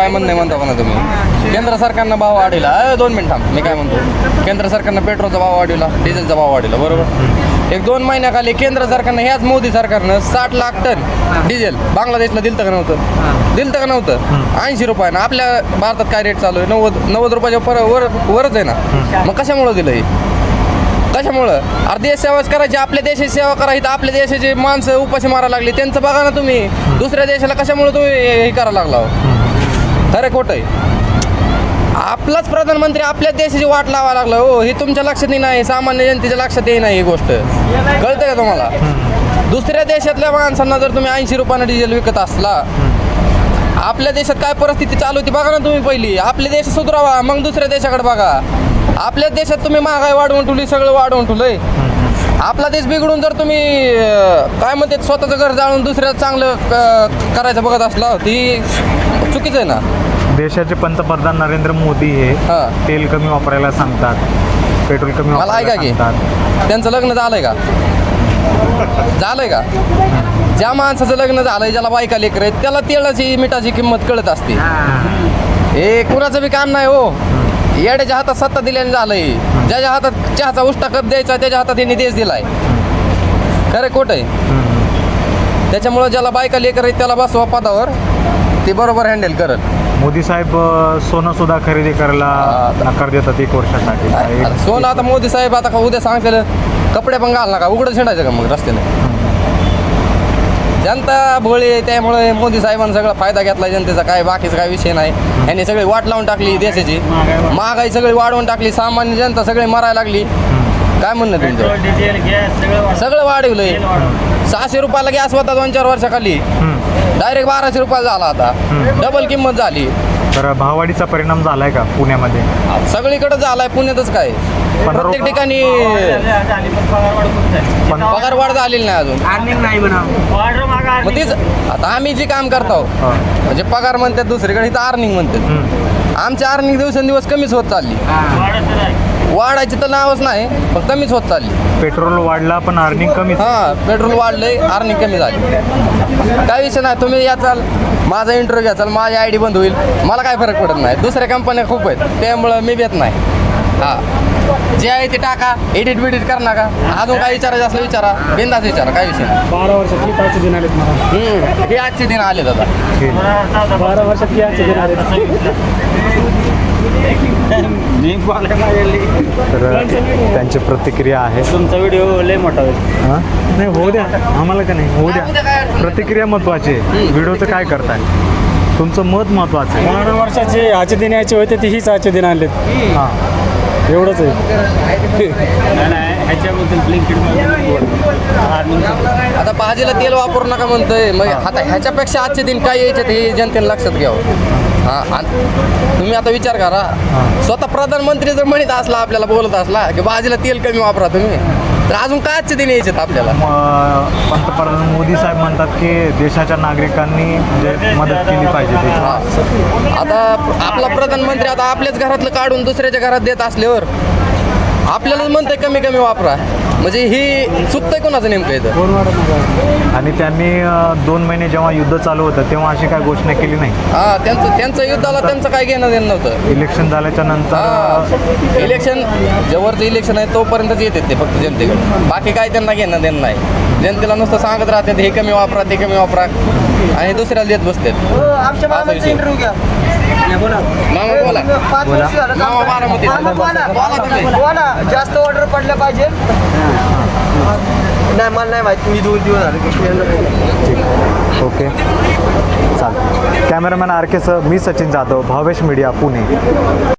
काय म्हणणं म्हणता म्हणा तुम्ही? केंद्र सरकारनं भाव वाढवला. 2 मिनिट थांब, मी काय म्हणतो, केंद्र सरकारनं पेट्रोलचा भाव वाढवला, डिझेलचा भाव वाढवला, बरोबर. 1-2 महिन्याखाली केंद्र सरकारनं, ह्याच मोदी सरकारनं 60 लाख टन डिझेल बांगलादेशला दिलं का नव्हतं? दिलं का नव्हतं? 80 रुपयानं. आपल्या भारतात काय रेट चालू आहे? 90 रुपयाच्या वरच आहे ना. मग कशामुळं दिलं हे? कशामुळं? अरे देश सेवाच करायची, आपल्या देशाची सेवा करायची. आपल्या देशाची माणसं उपाशी मारायला लागली, त्यांचं बघा ना तुम्ही. दुसऱ्या देशाला कशामुळे तुम्ही हे करायला लागला? खरं खोटं आहे? आपलाच प्रधानमंत्री आपल्या देशाची वाट लावा लागला. हो, हे तुमच्या लक्षातही नाही, सामान्य जनतेच्या लक्षात येई नाही ही गोष्ट. कळतं का तुम्हाला? दुसऱ्या देशातल्या माणसांना जर तुम्ही 80 रुपयानं डिझेल विकत असला, आपल्या देशात काय परिस्थिती चालू होती बघा ना तुम्ही. पहिली आपले देश सुधारावा, मग दुसऱ्या देशाकडे बघा. आपल्या देशात तुम्ही महागाई वाढवून ठेवली, सगळं वाढवून ठेवलंय. आपला देश बिघडून जर तुम्ही काय म्हणते स्वतःचं घर जाळून दुसऱ्या चांगलं करायचं बघत असला, ती चुकीचं आहे ना. देशाचे पंतप्रधान नरेंद्र मोदी हे तेल कमी वापरायला सांगतात, पेट्रोल कमी मला ऐका की, त्यांचं लग्न झालंय का? झालंय का? ज्या माणसाचं लग्न झालंय, ज्याला बायका लेकर आहेत, त्याला तेलाची मिठाची किंमत कळत असते. हे कुणाचं बी काम नाही हो. येड्याच्या हातात सत्ता दिल्याने झालंय. ज्याच्या हातात चहाचा उष्टा कप द्यायचा, त्याच्या हातात यांनी देश दिलाय. खरं खोटं आहे? त्याच्यामुळं ज्याला बायका लेकर आहेत त्याला बसवा पदावर, ते बरोबर हँडल करत. मोदी साहेब सोनं सुद्धा खरेदी करायला नकार देतात 1 वर्षासाठी. सोनं आता मोदी साहेब आता उद्या सांगतील कपडे पण घाल नका, उघडं छिंडायचं का मग रस्त्याने? जनता भोळी, त्यामुळे मोदी साहेबांनी सगळा फायदा घेतला जनतेचा. काय बाकीचा काय विषय नाही. यांनी सगळी वाट लावून टाकली देशाची, महागाई सगळी वाढवून टाकली, सामान्य जनता सगळी मरायला लागली. काय म्हणणं तुमचं? सगळं वाढवलंय. 600 रुपयाला गॅस होता 2-4 वर्षाखाली, डायरेक्ट 1200 रुपयाला झाला. आता डबल किंमत झाली. तर भाववाढीचा परिणाम झालाय का पुण्यामध्ये? सगळीकडे झालाय, पुण्यातच काय प्रत्येक ठिकाणी पगार वाढ झालेली नाही अजून. मग तेच आता आम्ही जे काम करतो म्हणजे पगार म्हणतात, दुसरीकडे इथं अर्निंग म्हणतात. आमची अर्निंग दिवसेंदिवस कमीच होत चालली. वाढायची तर नावच नाही, पण कमीच होत चालली. पेट्रोल वाढला पण अर्निंग कमी. पेट्रोल वाढलंय, अर्निंग कमी झाली. काय विषय नाही, तुम्ही याचाल, माझा इंटरव्ह्यू घ्याचाल, माझी ID बंद होईल, मला काय फरक पडत नाही. दुसऱ्या कंपन्या खूप आहेत, त्यामुळं मी भेट नाही. जे आहे ते टाका, एडिट बिडिट कर नका. अजून काय विचारायचं असलं विचारा, बिंदास विचारा, काय विषय नाही. 12 वर्षात आजचे दिन आलेत मला. हे आजचे दिन आले दादा. 12 वर्षात आजचे दिन आले. तर त्यांची प्रतिक्रिया आहे. तुमचा व्हिडिओ लय मोठा होईल. नाही होऊ द्या, आम्हाला का नाही होऊ द्या. प्रतिक्रिया महत्वाची आहे, व्हिडिओचं काय करताय, तुमचं मत महत्वाचं आहे. 12 वर्षाचे आजचे दिन यायचे होते, ते हीच आजचे दिन आणलेत. हां, एवढंच आहे. आता भाजीला तेल वापरू नका म्हणतोय, मग आता ह्याच्यापेक्षा आजचे दिन काय यायचे हे जनतेने लक्षात घ्यावं. तुम्ही आता विचार करा, स्वतः प्रधानमंत्री जर म्हणत असला, आपल्याला बोलत असला की भाजीला तेल कमी वापरा तुम्ही, तर अजून काय आजचे दिन यायचे आपल्याला? पंतप्रधान मोदी साहेब म्हणतात की देशाच्या नागरिकांनी म्हणजे मदत केली पाहिजे. आता आपला प्रधानमंत्री आता आपल्याच घरातलं काढून दुसऱ्याच्या घरात देत असल्यावर आपल्यालाच म्हणतंय कमी कमी वापरा, म्हणजे ही चुकतंय कोणाचं नेमकं इथं? आणि त्यांनी 2 महिने जेव्हा युद्ध चालू होतं तेव्हा अशी काय घोषणा केली नाही. त्यांचं युद्धाला त्यांचं काय घेणं देणं नव्हतं. इलेक्शन झाल्याच्या नंतर इलेक्शन जेवरचं इलेक्शन आहे तोपर्यंतच येतात ते फक्त जनतेकडे, बाकी काय त्यांना घेणं देणं नाही. जनतेला नुसतं सांगत राहतात हे कमी वापरा, ते कमी वापरा, आणि दुसऱ्याला देत बसतात. असा विषय. मामा बोला. मामा बारामती बोला. जास्त ऑर्डर पडल्या पाहिजे. नाही मला नाही माहिती, मी 2 दिवस झाले. ओके, चालेल. कॅमेरामॅन RK सह मी सचिन जाधव, भावेश मीडिया, पुणे.